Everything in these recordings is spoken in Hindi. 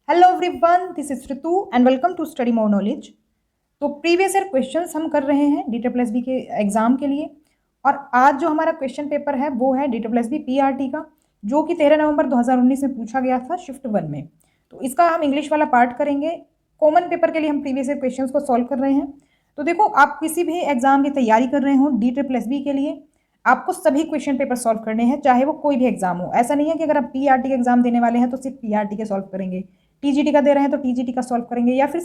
Hello everyone, this is Ritu and welcome to study more knowledge. तो प्रीवियस ईयर क्वेश्चंस हम कर रहे हैं DSSB के एग्जाम के लिए। और आज जो हमारा क्वेश्चन पेपर है वो है DSSB PRT का, जो कि 13 नवंबर 2019 में पूछा गया था शिफ्ट 1 में। तो इसका हम इंग्लिश वाला पार्ट करेंगे। कॉमन पेपर के लिए हम प्रीवियस ईयर क्वेश्चंस को सॉल्व कर रहे हैं। तो देखो, आप किसी भी एग्जाम की तैयारी कर रहे हो DSSB के लिए, आपको सभी क्वेश्चन पेपर सॉल्व करने हैं, चाहे वो कोई भी एग्जाम हो। ऐसा नहीं है कि अगर आप PRT के एग्जाम देने वाले हैं तो सिर्फ PRT के सॉल्व करेंगे, TGT का दे रहे हैं तो TGT का सॉल्व करेंगे, या फिर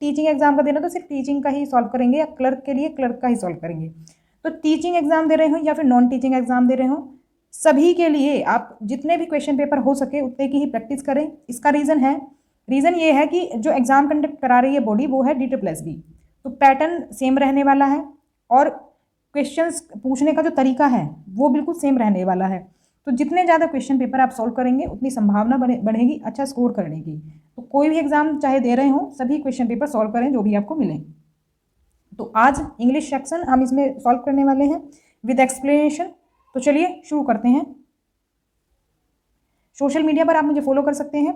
टीचिंग एग्जाम का देना तो सिर्फ टीचिंग का ही सॉल्व करेंगे, या क्लर्क के लिए क्लर्क का ही सॉल्व करेंगे। तो टीचिंग एग्जाम दे रहे हो या फिर नॉन टीचिंग एग्जाम दे रहे हो, सभी के लिए आप जितने भी क्वेश्चन पेपर हो सके उतने की ही प्रैक्टिस करें। इसका रीज़न ये है कि जो एग्जाम कंडक्ट करा रही है बॉडी वो है DSSB। तो पैटर्न सेम रहने वाला है और क्वेश्चंस पूछने का जो तरीका है वो बिल्कुल सेम रहने वाला है। तो जितने ज़्यादा क्वेश्चन पेपर आप सॉल्व करेंगे उतनी संभावना बढ़ेगी अच्छा स्कोर करने की। तो कोई भी एग्जाम चाहे दे रहे हो, सभी क्वेश्चन पेपर सॉल्व करें जो भी आपको मिले। तो आज इंग्लिश सेक्शन हम इसमें सॉल्व करने वाले हैं विद एक्सप्लेनेशन। तो चलिए शुरू करते हैं। सोशल मीडिया पर आप मुझे फॉलो कर सकते हैं।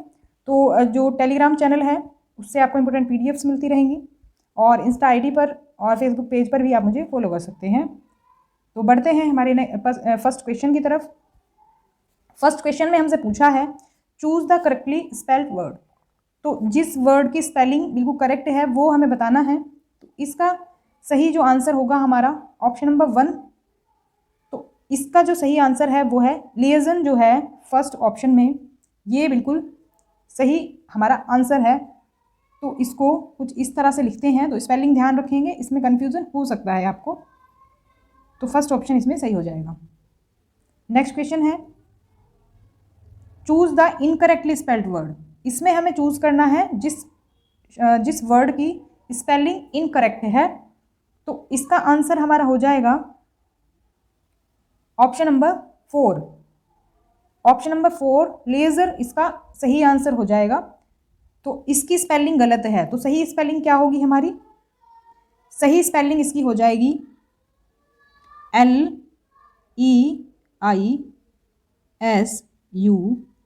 तो जो टेलीग्राम चैनल है उससे आपको इंपॉर्टेंट PDFs मिलती रहेंगी, और इंस्टा ID पर और फेसबुक पेज पर भी आप मुझे फॉलो कर सकते हैं। तो बढ़ते हैं हमारे फर्स्ट क्वेश्चन की तरफ। फर्स्ट क्वेश्चन में हमसे पूछा है choose the correctly spelled word. तो जिस वर्ड की स्पेलिंग बिल्कुल करेक्ट है वो हमें बताना है। तो इसका सही जो आंसर होगा हमारा ऑप्शन नंबर 1। तो इसका जो सही आंसर है वो है लिएजन, जो है फर्स्ट ऑप्शन में, ये बिल्कुल सही हमारा आंसर है। तो इसको कुछ इस तरह से लिखते हैं, तो स्पेलिंग ध्यान रखेंगे, इसमें कन्फ्यूजन हो सकता है आपको। तो फर्स्ट ऑप्शन इसमें सही हो जाएगा। नेक्स्ट क्वेश्चन है choose the incorrectly spelled word. इसमें हमें चूज करना है जिस वर्ड की स्पेलिंग इनकरेक्ट है। तो इसका आंसर हमारा हो जाएगा option number 4। Option number 4 ledger इसका सही आंसर हो जाएगा। तो इसकी स्पेलिंग गलत है, तो सही स्पेलिंग क्या होगी हमारी? सही स्पेलिंग इसकी हो जाएगी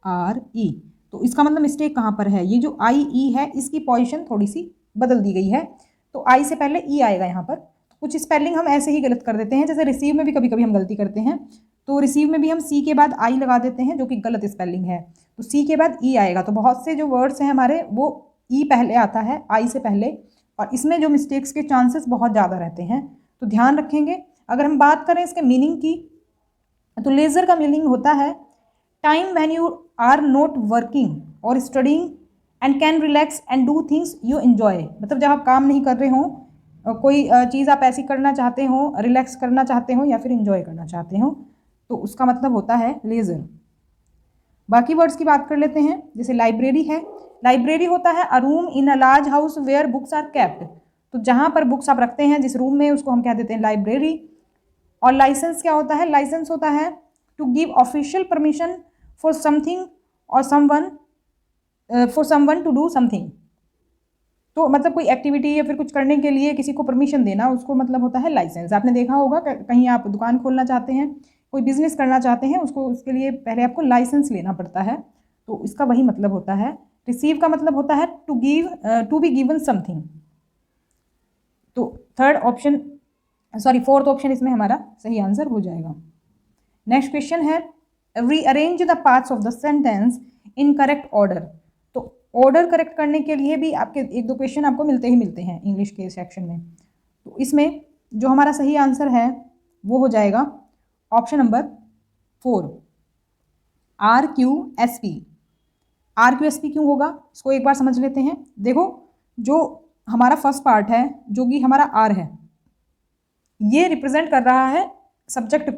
LEISURE। तो इसका मतलब मिस्टेक कहाँ पर है? ये जो IE है इसकी पोजीशन थोड़ी सी बदल दी गई है। तो I से पहले E आएगा यहाँ पर। तो कुछ स्पेलिंग हम ऐसे ही गलत कर देते हैं, जैसे रिसीव में भी कभी कभी हम गलती करते हैं। तो रिसीव में भी हम C के बाद I लगा देते हैं, जो कि गलत स्पेलिंग है। तो C के बाद E आएगा। तो बहुत से जो वर्ड्स हैं हमारे वो E पहले आता है I से पहले, और इसमें जो मिस्टेक्स के चांसेस बहुत ज़्यादा रहते हैं। तो ध्यान रखेंगे। अगर हम बात करें इसके मीनिंग की, तो लेजर का मीनिंग होता है time when you are not working और studying and can relax and do things you enjoy. मतलब जब आप काम नहीं कर रहे हो, कोई चीज़ आप ऐसी करना चाहते हो, रिलैक्स करना चाहते हो या फिर एंजॉय करना चाहते हो, तो उसका मतलब होता है लेजर। बाकी वर्ड्स की बात कर लेते हैं। जैसे लाइब्रेरी है, लाइब्रेरी होता है a room in a large house where books are kept. तो जहाँ पर बुक्स आप रखते हैं, जिस रूम में, उसको हम कह देते हैं लाइब्रेरी। और लाइसेंस क्या होता है? लाइसेंस होता है to give official permission for something और समवन टू डू समथिंग। तो मतलब कोई एक्टिविटी या फिर कुछ करने के लिए किसी को परमिशन देना, उसको मतलब होता है लाइसेंस। आपने देखा होगा कहीं आप दुकान खोलना चाहते हैं, कोई बिजनेस करना चाहते हैं, उसके लिए पहले आपको लाइसेंस लेना पड़ता है। तो इसका वही मतलब होता है। रिसीव का मतलब होता है टू बी गिवन समथिंग। तो फोर्थ ऑप्शन इसमें हमारा सही आंसर हो जाएगा। नेक्स्ट क्वेश्चन है rearrange the parts of the sentence in correct order. तो ऑर्डर करेक्ट करने के लिए भी आपके 1-2 क्वेश्चन आपको मिलते हैं इंग्लिश के सेक्शन में। तो इसमें जो हमारा सही आंसर है वो हो जाएगा ऑप्शन नंबर 4 RQSP। RQSP क्यों होगा, इसको एक बार समझ लेते हैं। देखो, जो हमारा फर्स्ट पार्ट है जो कि हमारा R है, ये रिप्रेजेंट कर रहा है सब्जेक्ट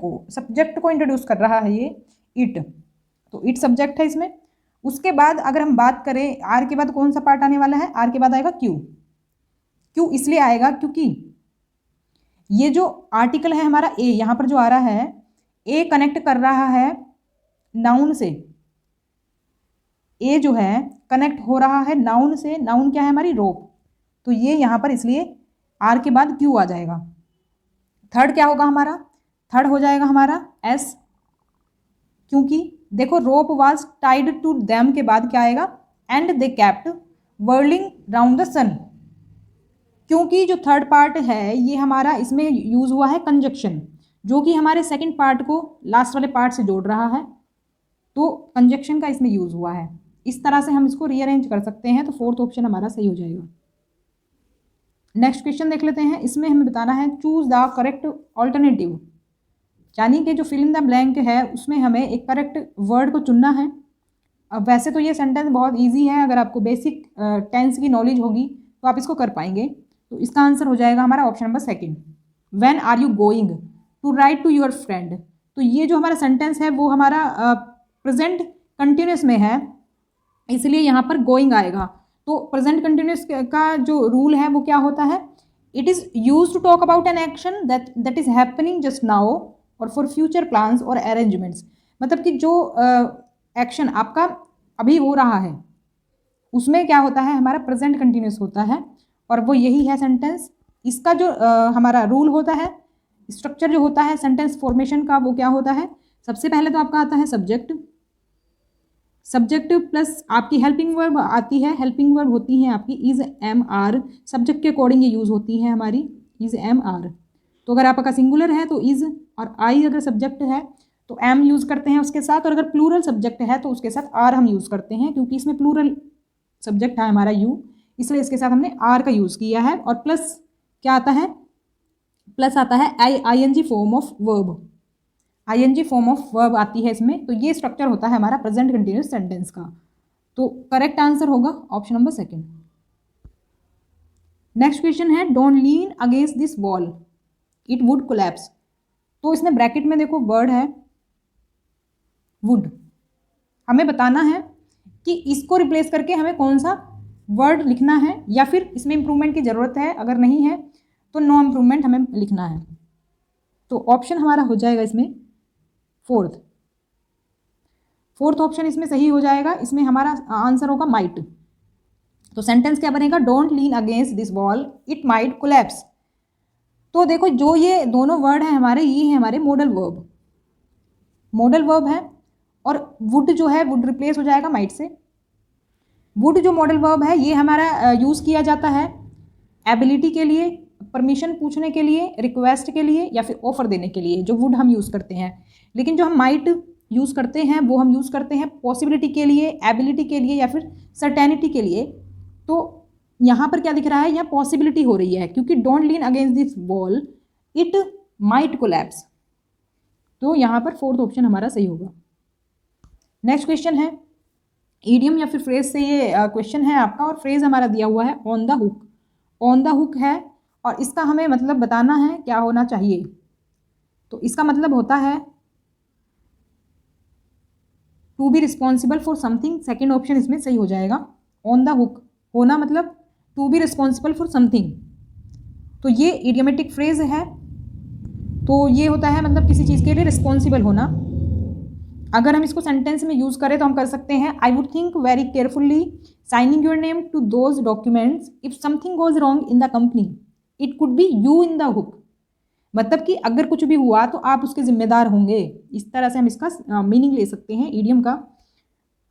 को इंट्रोड्यूस कर रहा है ये इट। तो इट सब्जेक्ट है इसमें। उसके बाद अगर हम बात करें आर के बाद कौन सा पार्ट आने वाला है, आर के बाद आएगा क्यू इसलिए आएगा क्योंकि ये जो आर्टिकल है हमारा ए, यहाँ पर जो आ रहा है ए कनेक्ट कर रहा है नाउन से। ए जो है कनेक्ट हो रहा है नाउन से। नाउन क्या है हमारी? रोप। तो ये यहाँ पर इसलिए आर के बाद क्यू आ जाएगा। थर्ड क्या होगा हमारा? थर्ड हो जाएगा हमारा एस, क्योंकि देखो rope was tied to them के बाद क्या आएगा? And they kept whirling round the sun. क्योंकि जो थर्ड पार्ट है ये हमारा इसमें यूज हुआ है कंजक्शन, जो कि हमारे सेकंड पार्ट को लास्ट वाले पार्ट से जोड़ रहा है, तो कंजक्शन का इसमें यूज हुआ है। इस तरह से हम इसको रीअरेंज कर सकते हैं, तो फोर्थ ऑप्शन हमारा सही हो जाएगा। नेक्स्ट क्वेश्चन देख लेते हैं। इसमें हमें बताना है चूज द करेक्ट ऑल्टरनेटिव, यानी कि जो फिल इन द ब्लैंक है उसमें हमें एक करेक्ट वर्ड को चुनना है। अब वैसे तो ये सेंटेंस बहुत इजी है, अगर आपको बेसिक टेंस की नॉलेज होगी तो आप इसको कर पाएंगे। तो इसका आंसर हो जाएगा हमारा option number second, when are you going to write to your friend. तो ये जो हमारा सेंटेंस है वो हमारा प्रेजेंट कंटिन्यूस में है, इसलिए यहाँ पर गोइंग आएगा। तो प्रेजेंट कंटिन्यूस का जो रूल है वो क्या होता है, it is use to talk about an action that is happening just now और फॉर फ्यूचर प्लान्स और अरेंजमेंट्स। मतलब कि जो एक्शन आपका अभी हो रहा है उसमें क्या होता है, हमारा प्रेजेंट कंटिन्यूस होता है, और वो यही है सेंटेंस। इसका जो हमारा रूल होता है, स्ट्रक्चर जो होता है सेंटेंस फॉर्मेशन का, वो क्या होता है, सबसे पहले तो आपका आता है सब्जेक्ट, सब्जेक्ट प्लस आपकी हेल्पिंग वर्ब आती है। हेल्पिंग वर्ब होती हैं आपकी इज, एम, आर। सब्जेक्ट के अकॉर्डिंग ये यूज होती है हमारी इज, एम, आर। तो अगर आपका सिंगुलर है तो इज, और आई अगर सब्जेक्ट है तो एम यूज करते हैं उसके साथ, और अगर प्लूरल सब्जेक्ट है तो उसके साथ आर हम यूज करते हैं, क्योंकि इसमें प्लूरल सब्जेक्ट है हमारा यू, इसलिए इसके साथ हमने आर का यूज किया है। और प्लस क्या आता है, प्लस आता है I N G form of verb, ING form of verb आती है इसमें। तो ये स्ट्रक्चर होता है हमारा प्रेजेंट कंटिन्यूअस सेंटेंस का। तो करेक्ट आंसर होगा option number second. Next question है don't lean against this wall it would collapse. तो इसमें ब्रैकेट में देखो वर्ड है वुड, हमें बताना है कि इसको रिप्लेस करके हमें कौन सा वर्ड लिखना है, या फिर इसमें इंप्रूवमेंट की ज़रूरत है, अगर नहीं है तो नो इंप्रूवमेंट हमें लिखना है। तो ऑप्शन हमारा हो जाएगा इसमें फोर्थ ऑप्शन इसमें सही हो जाएगा। इसमें हमारा आंसर होगा माइट। तो सेंटेंस क्या बनेगा, don't lean against this wall it might collapse. तो देखो जो ये दोनों वर्ड हैं हमारे, ये हैं हमारे मॉडल वर्ब, मॉडल वर्ब है, और वुड जो है वुड रिप्लेस हो जाएगा माइट से। वुड जो मॉडल वर्ब है ये हमारा यूज़ किया जाता है एबिलिटी के लिए, परमिशन पूछने के लिए, रिक्वेस्ट के लिए, या फिर ऑफर देने के लिए, जो वुड हम यूज़ करते हैं। लेकिन जो हम माइट यूज़ करते हैं वो हम यूज़ करते हैं पॉसिबिलिटी के लिए, एबिलिटी के लिए, या फिर सर्टेनिटी के लिए। तो यहाँ पर क्या दिख रहा है, यहाँ पॉसिबिलिटी हो रही है, क्योंकि don't lean against this wall it might collapse. तो यहाँ पर फोर्थ ऑप्शन हमारा सही होगा। नेक्स्ट क्वेश्चन है ईडियम या फिर फ्रेज से ये क्वेश्चन है आपका, और फ्रेज हमारा दिया हुआ है on the hook. On the hook है और इसका हमें मतलब बताना है क्या होना चाहिए। तो इसका मतलब होता है to be responsible for something, second option इसमें सही हो जाएगा। ऑन द हुक होना मतलब to be responsible for something, तो ये इडियोमेटिक फ्रेज है। तो ये होता है मतलब किसी चीज़ के लिए रिस्पॉन्सिबल होना। अगर हम इसको सेंटेंस में यूज़ करें तो हम कर सकते हैं I would think very carefully signing your name to those documents if something goes wrong in the company it could be you in the hook. मतलब कि अगर कुछ भी हुआ तो आप उसके जिम्मेदार होंगे, इस तरह से हम इसका मीनिंग ले सकते हैं ईडियम का।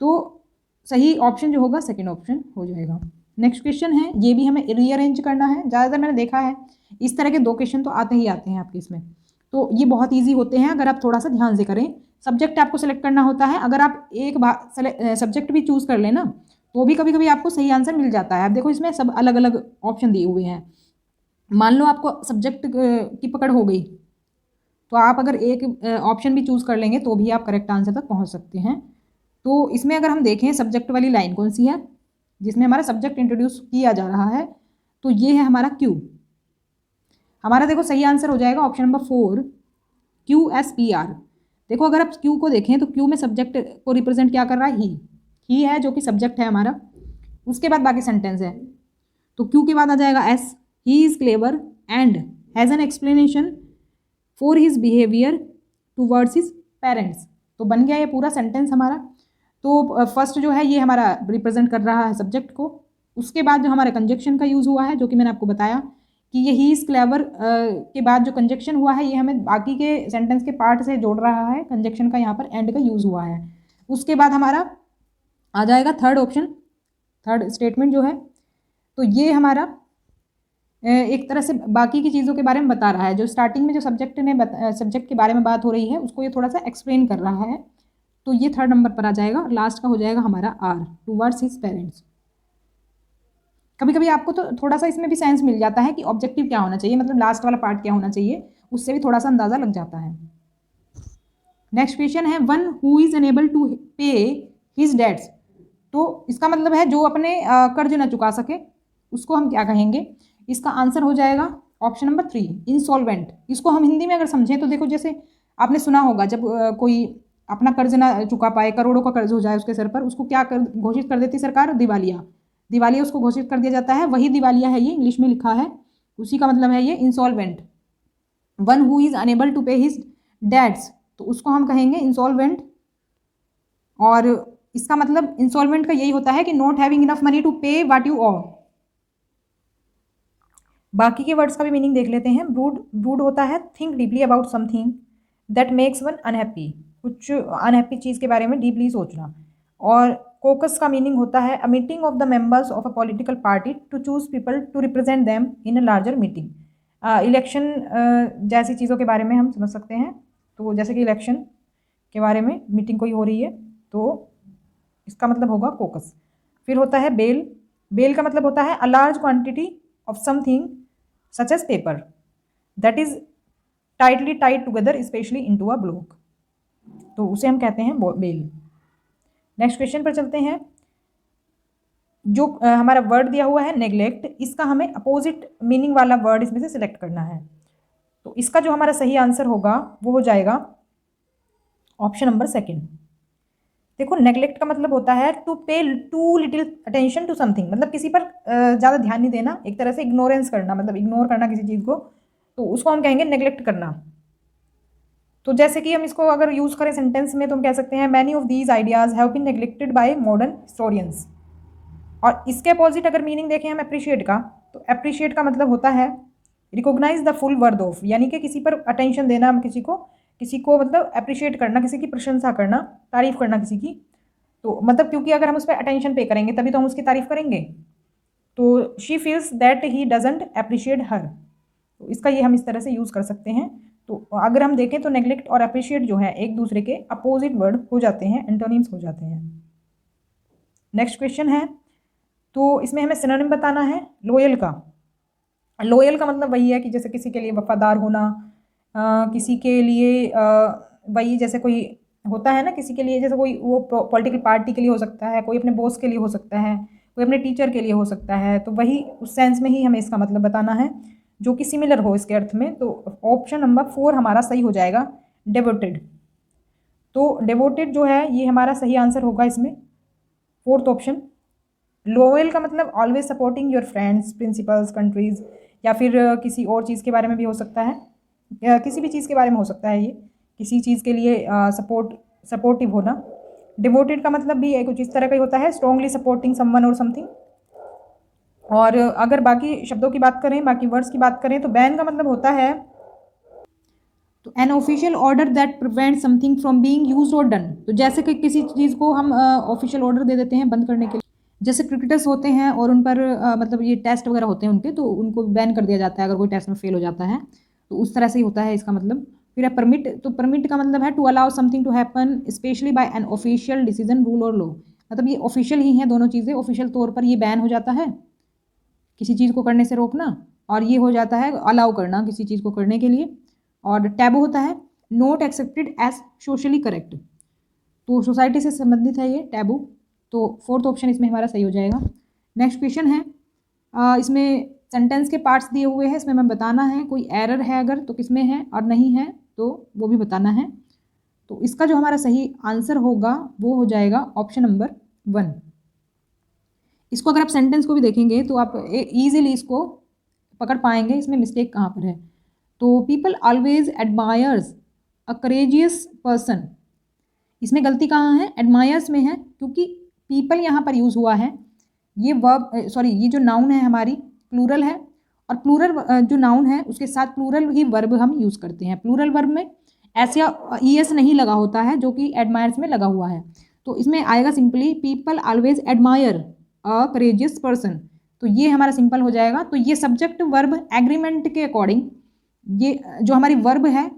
तो सही ऑप्शन जो होगा सेकेंड ऑप्शन हो जाएगा। नेक्स्ट क्वेश्चन है, ये भी हमें रीअरेंज करना है। ज़्यादातर मैंने देखा है इस तरह के दो क्वेश्चन तो आते ही आते हैं आपके इसमें, तो ये बहुत ईजी होते हैं अगर आप थोड़ा सा ध्यान से करें। सब्जेक्ट आपको सेलेक्ट करना होता है, अगर आप एक सब्जेक्ट भी चूज़ कर लेना तो भी कभी कभी आपको सही आंसर मिल जाता है। आप देखो इसमें सब अलग अलग ऑप्शन दिए हुए हैं। मान लो आपको सब्जेक्ट की पकड़ हो गई तो आप अगर एक ऑप्शन भी चूज़ कर लेंगे तो भी आप करेक्ट आंसर तक पहुंच सकते हैं। तो इसमें अगर हम देखें सब्जेक्ट वाली लाइन कौन सी है जिसमें हमारा सब्जेक्ट इंट्रोड्यूस किया जा रहा है, तो ये है हमारा क्यू। हमारा देखो सही आंसर हो जाएगा ऑप्शन नंबर 4 QSPR। देखो अगर आप क्यू को देखें तो क्यू में सब्जेक्ट को रिप्रेजेंट क्या कर रहा है, ही है जो कि सब्जेक्ट है हमारा। उसके बाद बाकी सेंटेंस है, तो क्यू के बाद आ जाएगा S, he is clever and has an explanation for his behaviour towards his parents. तो बन गया ये पूरा सेंटेंस हमारा। तो फर्स्ट जो है ये हमारा रिप्रेजेंट कर रहा है सब्जेक्ट को। उसके बाद जो हमारे कंजक्शन का यूज़ हुआ है जो कि मैंने आपको बताया कि ये ही इज़ क्लेवर के बाद जो कंजक्शन हुआ है ये हमें बाकी के सेंटेंस के पार्ट से जोड़ रहा है। कंजक्शन का यहाँ पर एंड का यूज़ हुआ है। उसके बाद हमारा आ जाएगा थर्ड ऑप्शन थर्ड स्टेटमेंट जो है, तो ये हमारा एक तरह से बाकी की चीज़ों के बारे में बता रहा है। जो स्टार्टिंग में जो सब्जेक्ट के बारे में बात हो रही है उसको ये थोड़ा सा एक्सप्लेन कर रहा है, तो ये थर्ड नंबर पर आ जाएगा। लास्ट का हो जाएगा हमारा आर, टूवर्ड्स हिज पेरेंट्स। कभी कभी आपको तो थोड़ा सा इसमें भी सेंस मिल जाता है कि ऑब्जेक्टिव क्या होना चाहिए, मतलब लास्ट वाला पार्ट क्या होना चाहिए, उससे भी थोड़ा सा अंदाजा लग जाता है। नेक्स्ट क्वेश्चन है, one who is unable to pay his debts. तो इसका मतलब है जो अपने कर्ज ना चुका सके उसको हम क्या कहेंगे। इसका आंसर हो जाएगा ऑप्शन नंबर 3, इंसॉल्वेंट। इसको हम हिंदी में अगर समझें तो देखो, जैसे आपने सुना होगा जब कोई अपना कर्ज ना चुका पाए, करोड़ों का कर्ज हो जाए उसके सर पर, उसको क्या घोषित कर देती सरकार, दिवालिया। दिवालिया उसको घोषित कर दिया जाता है, वही दिवालिया है, ये इंग्लिश में लिखा है, उसी का मतलब है ये insolvent. One who is unable to pay his debts, तो उसको हम कहेंगे इंसॉल्वेंट। और इसका मतलब इंसॉल्वेंट का यही होता है कि not having enough money to pay what you owe. बाकी के वर्ड्स का भी मीनिंग देख लेते हैं। ब्रूड होता है think deeply about something that makes one unhappy, कुछ अनहैप्पी चीज़ के बारे में डीपली सोचना। और कोकस का मीनिंग होता है a meeting of the members of a political party to choose people to represent them in a larger meeting. Election जैसी चीज़ों के बारे में हम समझ सकते हैं, तो जैसे कि इलेक्शन के बारे में मीटिंग कोई हो रही है तो इसका मतलब होगा कोकस। फिर होता है बेल। बेल का मतलब होता है a large quantity of something such as paper that is tightly tied together especially into a block, तो उसे हम कहते हैं बेल। नेक्स्ट क्वेश्चन पर चलते हैं। जो हमारा वर्ड दिया हुआ है नेग्लेक्ट, इसका हमें अपोजिट मीनिंग वाला वर्ड इसमें से सिलेक्ट करना है। तो इसका जो हमारा सही आंसर होगा वो हो जाएगा ऑप्शन नंबर 2। देखो, नेग्लेक्ट का मतलब होता है to pay too little attention to something, मतलब किसी पर ज़्यादा ध्यान नहीं देना, एक तरह से इग्नोरेंस करना, मतलब इग्नोर करना किसी चीज़ को, तो उसको हम कहेंगे नेग्लेक्ट करना। तो जैसे कि हम इसको अगर यूज़ करें सेंटेंस में तो हम कह सकते हैं many of these ideas have been neglected by modern historians. और इसके अपोजिट अगर मीनिंग देखें हम अप्रिशिएट का, तो अप्रिशिएट का मतलब होता है recognise the full worth of, यानी कि किसी पर अटेंशन देना, किसी को मतलब अप्रिशिएट करना, किसी की प्रशंसा करना, तारीफ करना किसी की। तो मतलब क्योंकि अगर हम उस पर अटेंशन पे करेंगे तभी तो हम उसकी तारीफ करेंगे। तो she feels that he doesn't appreciate हर, तो इसका ये हम इस तरह से यूज़ कर सकते हैं। तो अगर हम देखें तो नेग्लेक्ट और अप्रिशिएट जो है एक दूसरे के अपोजिट वर्ड हो जाते हैं, एंटोनिम्स हो जाते हैं। नेक्स्ट क्वेश्चन है, तो इसमें हमें सिनोनिम बताना है लॉयल का। लॉयल का मतलब वही है कि जैसे किसी के लिए वफादार होना, किसी के लिए वही जैसे कोई होता है ना, किसी के लिए जैसे कोई वो पॉलिटिकल पार्टी के लिए हो सकता है, कोई अपने बॉस के लिए हो सकता है, कोई अपने टीचर के लिए हो सकता है, तो वही उस सेंस में ही हमें इसका मतलब बताना है जो कि सिमिलर हो इसके अर्थ में। तो ऑप्शन नंबर 4 हमारा सही हो जाएगा, डिवोटेड। तो डिवोटेड जो है ये हमारा सही आंसर होगा इसमें, फोर्थ ऑप्शन। लॉयल का मतलब always supporting your friends, principles, countries, या फिर किसी और चीज़ के बारे में भी हो सकता है, या किसी भी चीज़ के बारे में हो सकता है, ये किसी चीज़ के लिए सपोर्टिव होना। डिवोटेड का मतलब भी कुछ इस तरह का ही होता है, स्ट्रॉन्गली सपोर्टिंग समवन और समथिंग। और अगर बाकी शब्दों की बात करें, बाकी वर्ड्स की बात करें, तो बैन का मतलब होता है तो an official order that prevent something from being used और डन। तो जैसे कि किसी चीज़ को हम ऑफिशियल ऑर्डर दे देते हैं बंद करने के लिए, जैसे क्रिकेटर्स होते हैं और उन पर मतलब ये टेस्ट वगैरह होते हैं उनके, तो उनको बैन कर दिया जाता है अगर कोई टेस्ट में फेल हो जाता है, तो उस तरह से ही होता है इसका मतलब। फिर है परमिट, तो परमिट का मतलब है to allow something to happen especially by an official decision, rule और लॉ। मतलब ये ऑफिशियल ही हैं दोनों चीज़ें, ऑफिशियल तौर पर ये बैन हो जाता है किसी चीज़ को करने से रोकना, और ये हो जाता है अलाउ करना किसी चीज़ को करने के लिए। और टैबू होता है not accepted as socially correct, तो सोसाइटी से संबंधित है ये टैबू। तो फोर्थ ऑप्शन इसमें हमारा सही हो जाएगा। नेक्स्ट क्वेश्चन है, इसमें सेंटेंस के पार्ट्स दिए हुए हैं, इसमें हमें बताना है कोई एरर है अगर तो किसमें है, और नहीं है तो वो भी बताना है। तो इसका जो हमारा सही आंसर होगा वो हो जाएगा ऑप्शन नंबर 1। इसको अगर आप सेंटेंस को भी देखेंगे तो आप ईजिली इसको पकड़ पाएंगे इसमें मिस्टेक कहाँ पर है। तो पीपल ऑलवेज एडमायर्स अ करेजियस पर्सन, इसमें गलती कहाँ है, एडमायर्स में है, क्योंकि पीपल यहाँ पर यूज़ हुआ है। ये वर्ब ये जो नाउन है हमारी प्लूरल है, और प्लूरल जो नाउन है उसके साथ प्लूरल ही वर्ब हम यूज़ करते हैं। प्लूरल वर्ब में एस या ईएस नहीं लगा होता है जो कि एडमायर्स में लगा हुआ है। तो इसमें आएगा सिंपली पीपल ऑलवेज एडमायर अ करेजियस पर्सन, तो ये हमारा सिंपल हो जाएगा। तो ये सब्जेक्ट वर्ब एग्रीमेंट के अकॉर्डिंग, ये जो हमारी वर्ब है,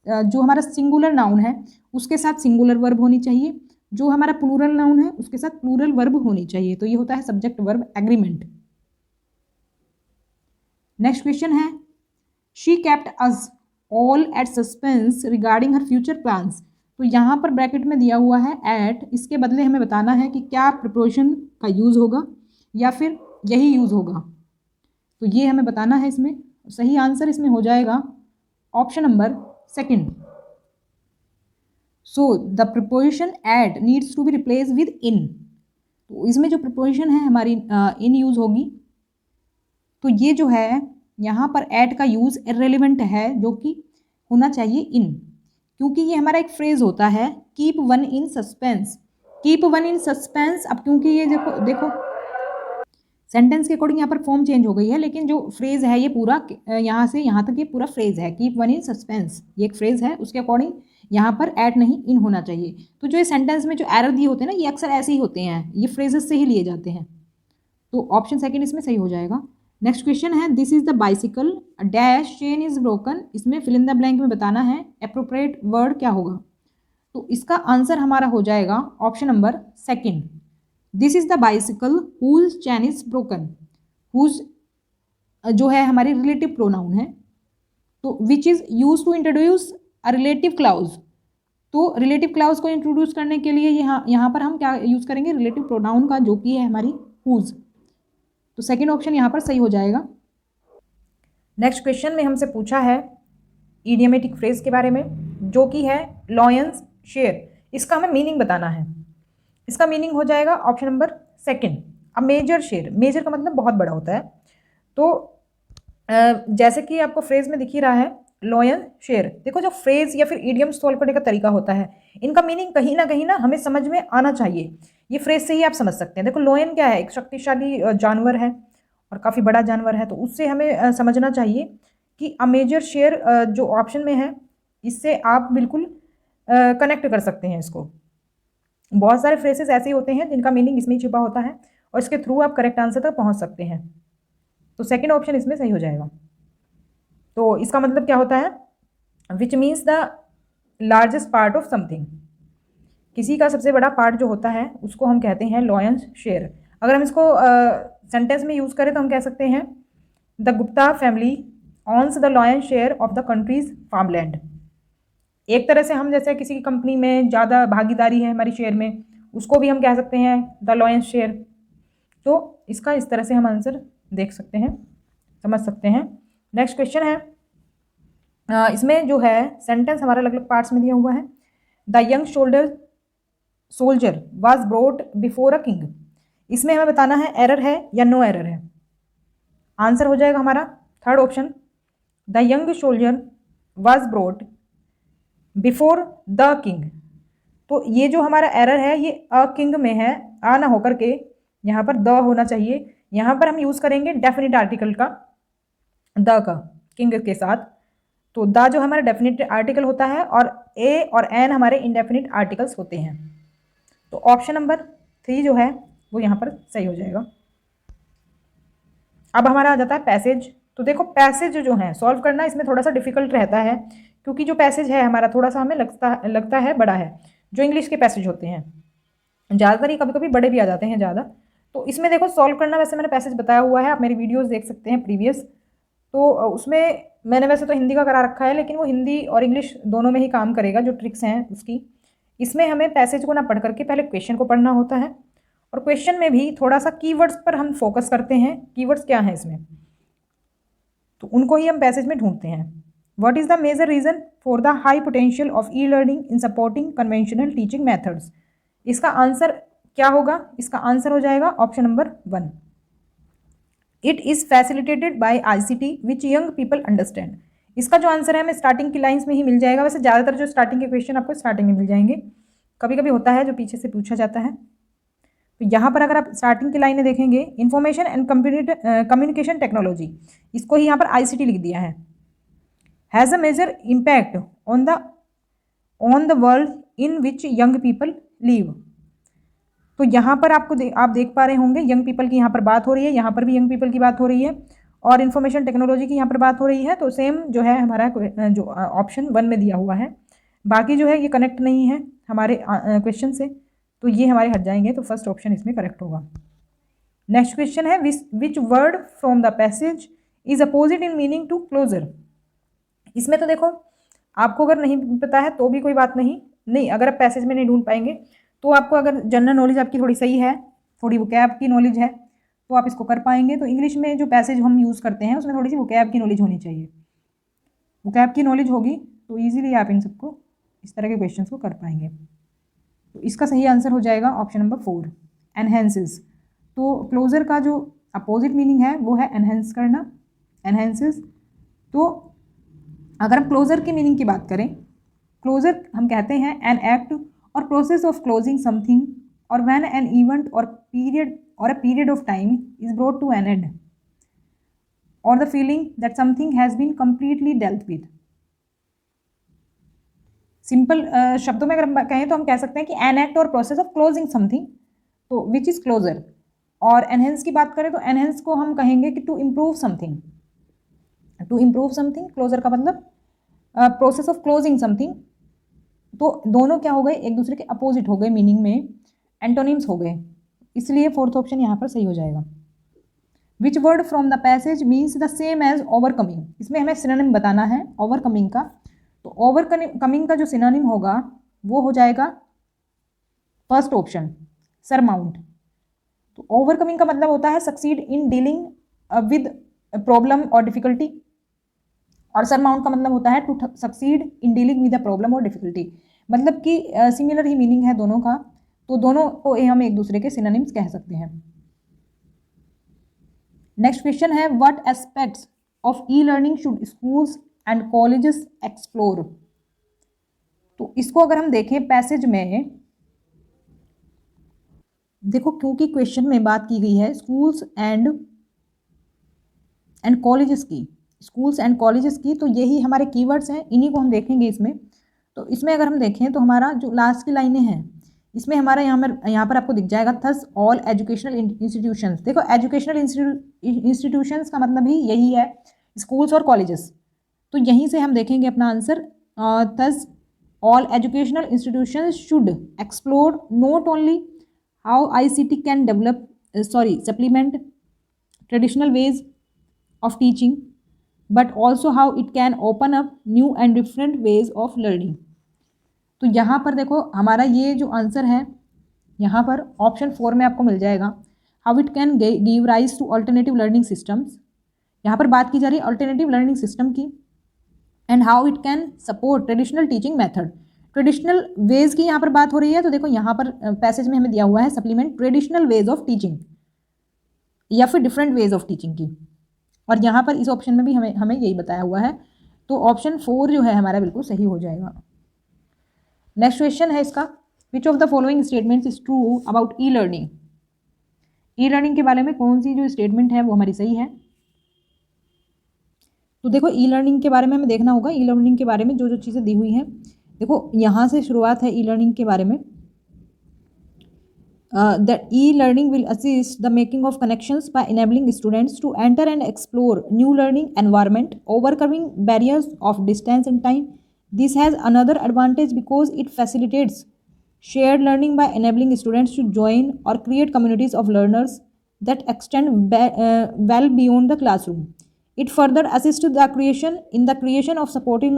जो हमारा सिंगुलर नाउन है उसके साथ सिंगुलर वर्ब होनी चाहिए, जो हमारा प्लूरल नाउन है उसके साथ प्लूरल वर्ब होनी चाहिए। तो ये होता है subject verb agreement. Next question है, she kept us all at suspense regarding her future plans. तो यहाँ पर ब्रैकेट में दिया हुआ है एट, इसके बदले हमें बताना है कि क्या प्रिपोजिशन का यूज़ होगा या फिर यही यूज़ होगा। तो ये हमें बताना है। इसमें सही आंसर इसमें हो जाएगा option number second. So the preposition at needs to be replace with in. तो इसमें जो प्रिपोजिशन है हमारी इन यूज़ होगी। तो ये जो है यहाँ पर एट का यूज़ इररेलेवेंट है, जो कि होना चाहिए इन, क्योंकि ये हमारा एक फ्रेज होता है keep one in suspense. Keep one in suspense, अब क्योंकि ये देखो सेंटेंस के अकॉर्डिंग यहाँ पर फॉर्म चेंज हो गई है, लेकिन जो फ्रेज है ये पूरा यहाँ से यहाँ तक ये पूरा फ्रेज है कीप वन इन सस्पेंस, ये एक फ्रेज है, उसके अकॉर्डिंग यहाँ पर एट नहीं इन होना चाहिए। तो जो ये सेंटेंस में जो एरर दिए होते हैं ना, ये अक्सर ऐसे ही होते हैं, ये फ्रेजेस से ही लिए जाते हैं। तो ऑप्शन सेकंड इसमें सही हो जाएगा। नेक्स्ट क्वेश्चन है, this is the bicycle dash chain is broken. इसमें फिल इन द ब्लैंक में बताना है एप्रोप्रिएट वर्ड क्या होगा। तो इसका आंसर हमारा हो जाएगा option number second. This is the bicycle whose chain is broken. Whose जो है हमारी रिलेटिव प्रोनाउन है, तो which is use to introduce a relative clause. तो रिलेटिव क्लाउज को इंट्रोड्यूस करने के लिए यहाँ पर हम क्या यूज करेंगे, रिलेटिव प्रोनाउन का, जो कि है हमारी हुज। तो सेकंड ऑप्शन यहाँ पर सही हो जाएगा। नेक्स्ट क्वेश्चन में हमसे पूछा है इडियमेटिक फ्रेज के बारे में, जो कि है लॉयंस शेयर। इसका हमें मीनिंग बताना है। इसका मीनिंग हो जाएगा option number second, a major share. Major का मतलब बहुत बड़ा होता है। तो जैसे कि आपको फ्रेज में दिख ही रहा है लॉयन शेयर। देखो जो फ्रेज या फिर इडियम सॉल्व करने का तरीका होता है, इनका मीनिंग कहीं ना हमें समझ में आना चाहिए। ये फ्रेज से ही आप समझ सकते हैं। देखो लॉयन क्या है, एक शक्तिशाली जानवर है और काफ़ी बड़ा जानवर है, तो उससे हमें समझना चाहिए कि अ मेजर शेयर जो ऑप्शन में है, इससे आप बिल्कुल कनेक्ट कर सकते हैं इसको। बहुत सारे फ्रेजेस ऐसे होते हैं जिनका मीनिंग इसमें ही छिपा होता है और इसके थ्रू आप करेक्ट आंसर तक पहुंच सकते हैं। तो सेकंड ऑप्शन इसमें सही हो जाएगा। तो इसका मतलब क्या होता है, which means the largest part of something. किसी का सबसे बड़ा पार्ट जो होता है उसको हम कहते हैं लॉयंस शेयर। अगर हम इसको सेंटेंस में यूज़ करें तो हम कह सकते हैं the Gupta family owns the lion's share of the country's farmland. एक तरह से हम जैसे किसी की कंपनी में ज़्यादा भागीदारी है हमारी शेयर में, उसको भी हम कह सकते हैं द लॉयंस शेयर। तो इसका इस तरह से हम आंसर देख सकते हैं, समझ सकते हैं। नेक्स्ट क्वेश्चन है, इसमें जो है सेंटेंस हमारा अलग अलग पार्ट्स में दिया हुआ है। The young soldier was brought before a king. इसमें हमें बताना है एरर है या नो एरर है। आंसर हो जाएगा हमारा third option, the young soldier was brought before the king. तो ये जो हमारा एरर है ये अ किंग में है, आ ना होकर के यहाँ पर द होना चाहिए। यहाँ पर हम यूज़ करेंगे डेफिनेट आर्टिकल का, द का किंग के साथ। तो द जो हमारा डेफिनेट आर्टिकल होता है और ए और एन हमारे इंडेफिनिट आर्टिकल्स होते हैं। तो ऑप्शन नंबर 3 जो है वो यहाँ पर सही हो जाएगा। अब हमारा आ जाता है पैसेज। तो देखो पैसेज जो है सॉल्व करना इसमें थोड़ा सा डिफिकल्ट रहता है, क्योंकि जो पैसेज है हमारा थोड़ा सा हमें लगता है बड़ा है। जो इंग्लिश के पैसेज होते हैं ज़्यादातर, ये कभी कभी बड़े भी आ जाते हैं ज़्यादा। तो इसमें देखो सॉल्व करना, वैसे मैंने पैसेज बताया हुआ है, आप मेरी वीडियोस देख सकते हैं प्रीवियस। तो उसमें मैंने वैसे तो हिंदी का करा रखा है, लेकिन वो हिंदी और इंग्लिश दोनों में ही काम करेगा जो ट्रिक्स हैं उसकी। इसमें हमें पैसेज को ना पढ़ करके पहले क्वेश्चन को पढ़ना होता है, और क्वेश्चन में भी थोड़ा सा कीवर्ड्स पर हम फोकस करते हैं। कीवर्ड्स क्या हैं इसमें, तो उनको ही हम पैसेज में ढूंढते हैं। What is the major reason for the high potential of e learning in supporting conventional teaching methods. इसका आंसर क्या होगा, इसका आंसर हो जाएगा option number 1, it is facilitated by ICT which young people understand. इसका जो आंसर है हमें स्टार्टिंग की लाइंस में ही मिल जाएगा। वैसे ज़्यादातर जो स्टार्टिंग के क्वेश्चन आपको स्टार्टिंग में मिल जाएंगे, कभी कभी होता है जो पीछे से पूछा जाता है। तो यहाँ पर अगर आप स्टार्टिंग की लाइनें देखेंगे, इंफॉर्मेशन एंड कम्युनिकेशन टेक्नोलॉजी, इसको ही यहाँ पर ICT लिख दिया है। Has a major impact on the world in which young people live. तो यहाँ पर आप देख पा रहे होंगे यंग पीपल की यहाँ पर बात हो रही है, यहाँ पर भी यंग पीपल की बात हो रही है और इन्फॉर्मेशन टेक्नोलॉजी की यहाँ पर बात हो रही है। तो सेम जो है हमारा जो ऑप्शन 1 में दिया हुआ है, बाकी जो है ये कनेक्ट नहीं है हमारे क्वेश्चन से, तो ये हमारे हट जाएंगे। तो फर्स्ट ऑप्शन इसमें करेक्ट होगा। नेक्स्ट क्वेश्चन है which word from the passage is opposite in meaning to closure. इसमें तो देखो आपको अगर नहीं पता है तो भी कोई बात नहीं, अगर आप पैसेज में नहीं ढूंढ पाएंगे तो आपको अगर जनरल नॉलेज आपकी थोड़ी सही है, थोड़ी वोकैब की नॉलेज है तो आप इसको कर पाएंगे। तो इंग्लिश में जो पैसेज हम यूज़ करते हैं उसमें थोड़ी सी वोकैब की नॉलेज होनी चाहिए। वोकैब की नॉलेज होगी तो ईजिली आप इन सबको इस तरह के क्वेश्चन को कर पाएंगे। तो इसका सही आंसर हो जाएगा ऑप्शन नंबर 4, एनहेंसेस। तो क्लोजर का जो अपोजिट मीनिंग है वो है एनहेंस करना, एनहेंसेस। तो अगर हम क्लोजर की मीनिंग की बात करें, क्लोजर हम कहते हैं एन एक्ट और प्रोसेस ऑफ क्लोजिंग समथिंग और व्हेन एन इवेंट और a period of time is brought to an end or the feeling that something has been completely dealt with। Simple शब्दों में अगर हम कहें तो हम कह सकते हैं कि एन एक्ट और प्रोसेस ऑफ क्लोजिंग समथिंग, तो विच इज क्लोजर। और एनहेंस की बात करें तो एनहेंस को हम कहेंगे कि to improve something, to improve something. Closure का मतलब प्रोसेस ऑफ क्लोजिंग समथिंग। तो दोनों क्या हो गए, एक दूसरे के अपोजिट हो गए, मीनिंग में एंटोनिम्स हो गए, इसलिए फोर्थ ऑप्शन यहाँ पर सही हो जाएगा। Which word from the passage means the same as overcoming. इसमें हमें सिनोनिम बताना है ओवरकमिंग का। तो ओवरकमिंग का जो सिनोनिम होगा वो हो जाएगा फर्स्ट ऑप्शन, सरमाउंट। तो ओवरकमिंग का मतलब होता है succeed in dealing with problem और डिफिकल्टी, और सरमाउंट का मतलब होता है to succeed in dealing with a problem और डिफिकल्टी। मतलब कि सिमिलर ही मीनिंग है दोनों का, तो दोनों को हम एक दूसरे के सिनोनिम्स कह सकते हैं। नेक्स्ट क्वेश्चन है what aspects of e learning should schools and colleges explore. तो इसको अगर हम देखें पैसेज में, देखो क्योंकि क्वेश्चन में बात की गई है स्कूल्स एंड कॉलेजेस की, स्कूल्स एंड कॉलेजेस की, तो यही हमारे कीवर्ड्स हैं, इन्हीं को हम देखेंगे इसमें। तो इसमें अगर हम देखें तो हमारा जो लास्ट की लाइनें हैं इसमें हमारा यहाँ पर आपको दिख जाएगा थस ऑल एजुकेशनल इंस्टीट्यूशंस। देखो एजुकेशनल इंस्टीट्यूशंस का मतलब ही यही है, स्कूल्स और कॉलेजेस। तो यहीं से हम देखेंगे अपना answer. Thus all educational institutions should explore not only how ICT can develop supplement traditional ways of teaching but also how it can open up new and different ways of learning. तो यहाँ पर देखो हमारा ये जो आंसर है यहाँ पर ऑप्शन 4 में आपको मिल जाएगा, how it can give rise to alternative learning systems. यहाँ पर बात की जा रही है अल्टरनेटिव लर्निंग सिस्टम की, and how it can support traditional teaching method. Traditional ways की यहाँ पर बात हो रही है, तो देखो यहाँ पर पैसेज में हमें दिया हुआ है supplement traditional ways of teaching या फिर डिफरेंट वेज ऑफ टीचिंग की, और यहाँ पर इस ऑप्शन में भी हमें यही बताया हुआ है। तो ऑप्शन 4 जो है हमारा बिल्कुल सही हो जाएगा। नेक्स्ट क्वेश्चन है इसका, which of the following statements is true about e learning. E learning के बारे में कौन सी जो स्टेटमेंट है वो हमारी सही है। तो देखो ई लर्निंग के बारे में हमें देखना होगा, ई लर्निंग के बारे में जो जो चीज़ें दी हुई हैं, देखो यहाँ से शुरुआत है ई लर्निंग के बारे में। That e learning will assist the making of connections by enabling students to enter and explore new learning environment overcoming barriers of distance and time. This has another advantage because it facilitates shared learning by enabling students to join or create communities of learners that extend well beyond the classroom. It further assists the creation of supportive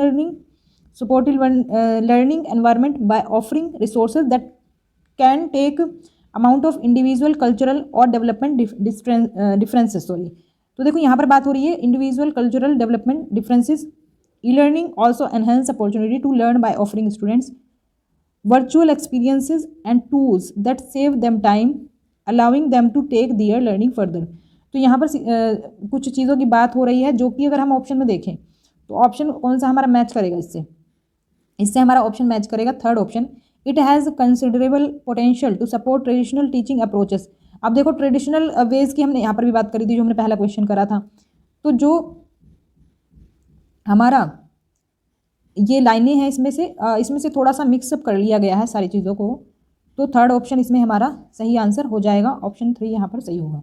learning environment by offering resources that can take amount of individual cultural or development differences. तो देखो यहाँ पर बात हो रही है individual cultural development differences। E-learning also enhance opportunity to learn by offering students virtual experiences and tools that save them time, allowing them to take their learning further। तो यहाँ पर कुछ चीज़ों की बात हो रही है जो कि अगर हम ऑप्शन में देखें तो ऑप्शन कौन सा हमारा मैच करेगा इससे हमारा ऑप्शन मैच करेगा third option, it has considerable potential to support traditional teaching approaches. अब देखो ट्रेडिशनल वेज की हमने यहाँ पर भी बात करी थी जो हमने पहला क्वेश्चन करा था। तो जो हमारा ये लाइनें हैं इसमें से थोड़ा सा मिक्सअप कर लिया गया है सारी चीज़ों को। तो थर्ड ऑप्शन इसमें हमारा सही आंसर हो जाएगा, ऑप्शन 3 यहाँ पर सही होगा।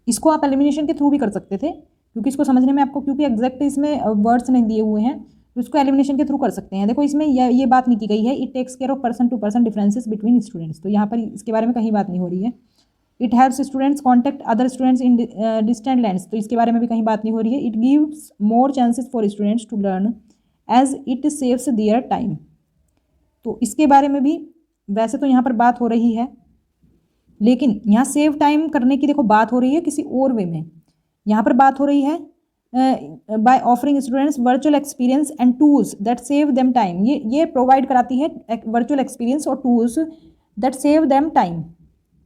इसको आप एलिमिनेशन के थ्रू भी कर सकते थे, क्योंकि इसको समझने में आपको, क्योंकि एग्जैक्ट इसमें वर्ड्स नहीं दिए हुए हैं, तो इसको एलिमिनेशन के थ्रू कर सकते हैं। देखो इसमें ये बात नहीं की गई है, it takes care of person to person differences between students, तो यहाँ पर इसके बारे में कहीं बात नहीं हो रही है। It helps students contact other students in distant lands, तो इसके बारे में भी कहीं बात नहीं हो रही है। It gives more chances for students to learn as it saves their time, तो इसके बारे में भी वैसे तो यहाँ पर बात हो रही है, लेकिन यहाँ सेव टाइम करने की देखो बात हो रही है किसी और वे में। यहाँ पर बात हो रही है by offering students virtual experience and tools that save them time, ये प्रोवाइड कराती है वर्चुअल एक्सपीरियंस और tools that save them time.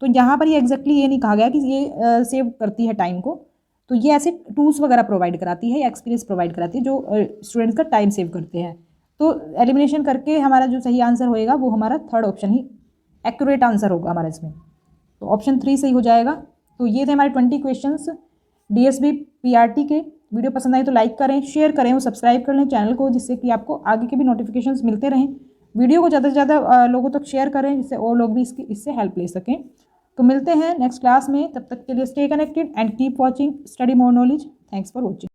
तो यहाँ पर ये एग्जैक्टली ये नहीं कहा गया कि ये सेव करती है टाइम को, तो ये ऐसे टूल्स वगैरह प्रोवाइड कराती है या एक्सपीरियंस प्रोवाइड कराती है जो स्टूडेंट्स का टाइम सेव करते हैं। तो एलिमिनेशन करके हमारा जो सही आंसर होएगा वो हमारा थर्ड ऑप्शन ही एक्यूरेट आंसर होगा हमारा इसमें, तो ऑप्शन 3 सही हो जाएगा। तो ये थे हमारे 20 क्वेश्चंस DSB PRT के। वीडियो पसंद आई तो लाइक करें, शेयर करें और सब्सक्राइब कर लें चैनल को, जिससे कि आपको आगे के भी नोटिफिकेशंस मिलते रहें। वीडियो को ज़्यादा से ज़्यादा लोगों तक शेयर करें, जिससे और लोग भी इससे हेल्प ले सकें। तो मिलते हैं नेक्स्ट क्लास में, तब तक के लिए stay connected and keep watching study more knowledge. Thanks for watching.